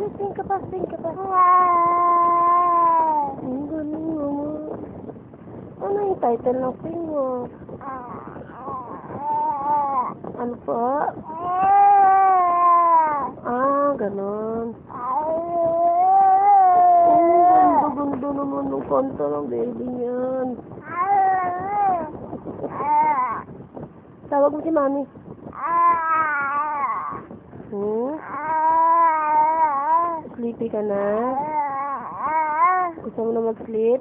Dali, sing ka pa, sing ka pa. Ang galing mo. Ano yung title ng sing mo? Ano po? Ah, ganon. Ganda naman ng kanta ng baby niyan. Tawag mo si mami. Sleepy ka na? Gusto mo na mag-sleep?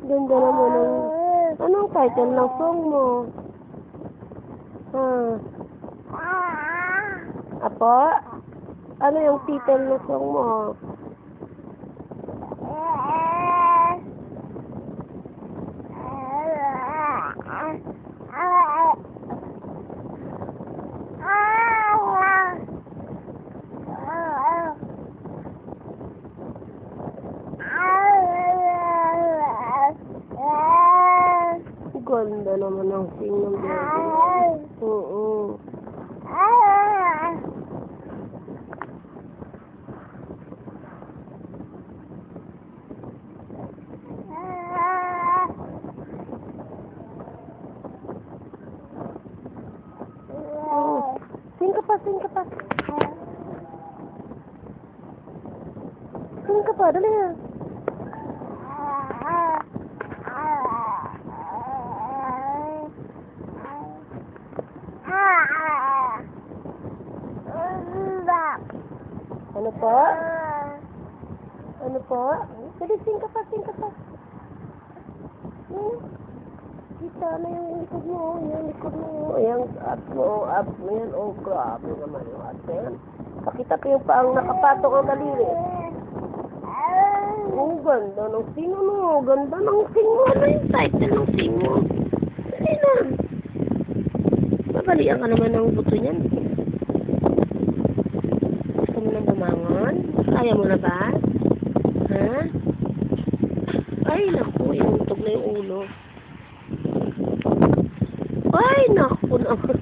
Ganda naman ng... Anong title ng song mo? Apo? Ano yung title ng song mo? Ganda naman ang sing ng baby. Oo. Sing ka pa, sing ka pa. Sing ka pa, dali na. Ano po? Ano po? Dali, sing ka pa, sing ka pa. Kita na yung likod mo, yung likod mo. Yung up mo yan. Oh, grabe naman yung at na yan. Pakita ko yung paang nakapatong ang daliri. Oh, ganda ng sing mo. Ganda ng sing mo. Ano yung title ng sing mo? Dali na. Babalian ka naman ng buto niyan. Gusto mo nang bumangon? Kaya mo na ba? Ha? Ay, naku. Iuntog na yung ulo. Ay, naku naman.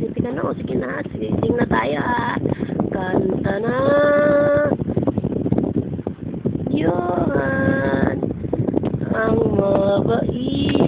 Sige ka na. O, sige na. Sige, sing na tayo. Kanta na. Yohan ang mabait.